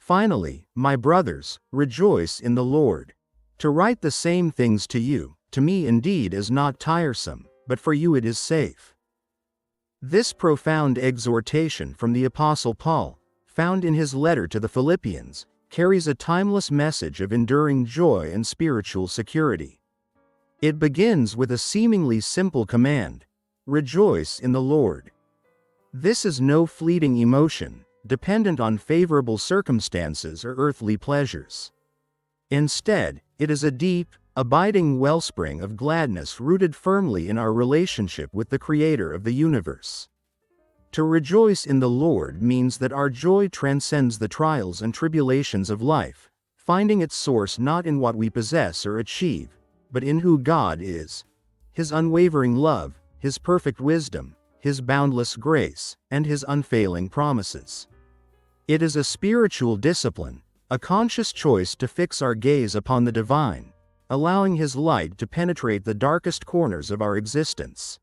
Finally, my brothers, rejoice in the Lord. To write the same things to you, to me indeed is not tiresome, but for you it is safe. This profound exhortation from the Apostle Paul, found in his letter to the Philippians, carries a timeless message of enduring joy and spiritual security. It begins with a seemingly simple command: rejoice in the Lord. This is no fleeting emotion, dependent on favorable circumstances or earthly pleasures. Instead, it is a deep, abiding wellspring of gladness rooted firmly in our relationship with the Creator of the universe. To rejoice in the Lord means that our joy transcends the trials and tribulations of life, finding its source not in what we possess or achieve, but in who God is, His unwavering love, His perfect wisdom, His boundless grace, and His unfailing promises. It is a spiritual discipline, a conscious choice to fix our gaze upon the divine, allowing His light to penetrate the darkest corners of our existence.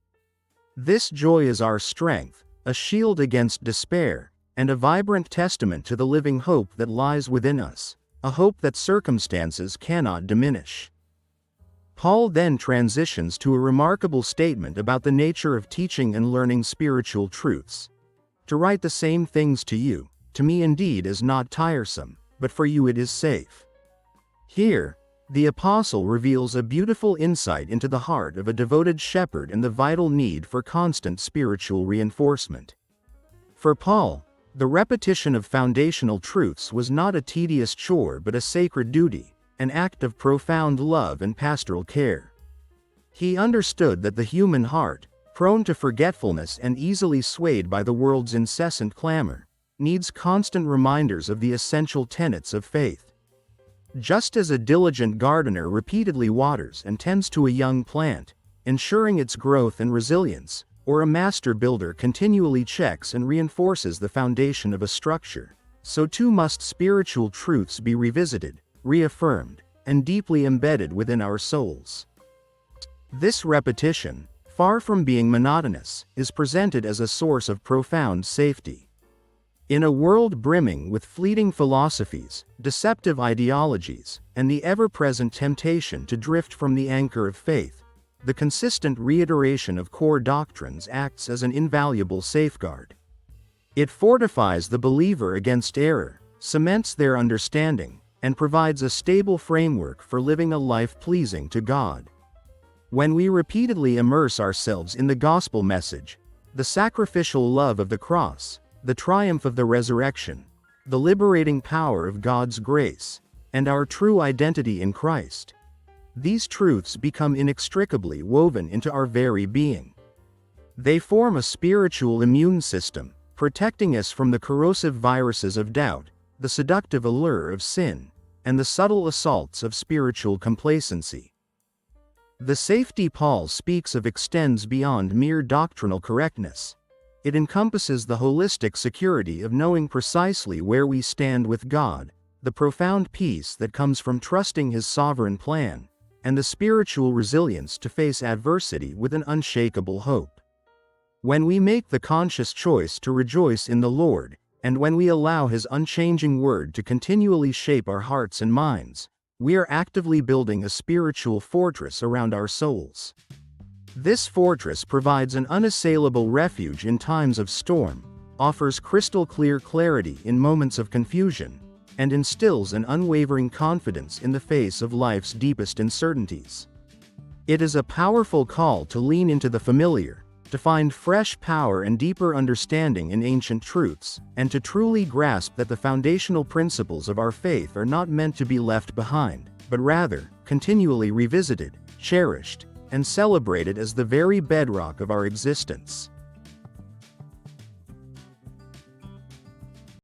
This joy is our strength, a shield against despair, and a vibrant testament to the living hope that lies within us, a hope that circumstances cannot diminish. Paul then transitions to a remarkable statement about the nature of teaching and learning spiritual truths. To write the same things to you, to me indeed is not tiresome, but for you it is safe. Here, the apostle reveals a beautiful insight into the heart of a devoted shepherd and the vital need for constant spiritual reinforcement. For Paul, the repetition of foundational truths was not a tedious chore but a sacred duty, an act of profound love and pastoral care. He understood that the human heart, prone to forgetfulness and easily swayed by the world's incessant clamor, needs constant reminders of the essential tenets of faith. Just as a diligent gardener repeatedly waters and tends to a young plant, ensuring its growth and resilience, or a master builder continually checks and reinforces the foundation of a structure, so too must spiritual truths be revisited, reaffirmed, and deeply embedded within our souls. This repetition, far from being monotonous, is presented as a source of profound safety. In a world brimming with fleeting philosophies, deceptive ideologies, and the ever-present temptation to drift from the anchor of faith, the consistent reiteration of core doctrines acts as an invaluable safeguard. It fortifies the believer against error, cements their understanding, and provides a stable framework for living a life pleasing to God. When we repeatedly immerse ourselves in the gospel message, the sacrificial love of the cross, the triumph of the resurrection, the liberating power of God's grace, and our true identity in Christ, these truths become inextricably woven into our very being. They form a spiritual immune system, protecting us from the corrosive viruses of doubt, the seductive allure of sin, and the subtle assaults of spiritual complacency. The safety Paul speaks of extends beyond mere doctrinal correctness. It encompasses the holistic security of knowing precisely where we stand with God, the profound peace that comes from trusting His sovereign plan, and the spiritual resilience to face adversity with an unshakable hope. When we make the conscious choice to rejoice in the Lord, and when we allow His unchanging word to continually shape our hearts and minds, we are actively building a spiritual fortress around our souls. This fortress provides an unassailable refuge in times of storm, offers crystal clear clarity in moments of confusion, and instills an unwavering confidence in the face of life's deepest uncertainties. It is a powerful call to lean into the familiar, to find fresh power and deeper understanding in ancient truths, and to truly grasp that the foundational principles of our faith are not meant to be left behind, but rather, continually revisited, cherished, and celebrated as the very bedrock of our existence.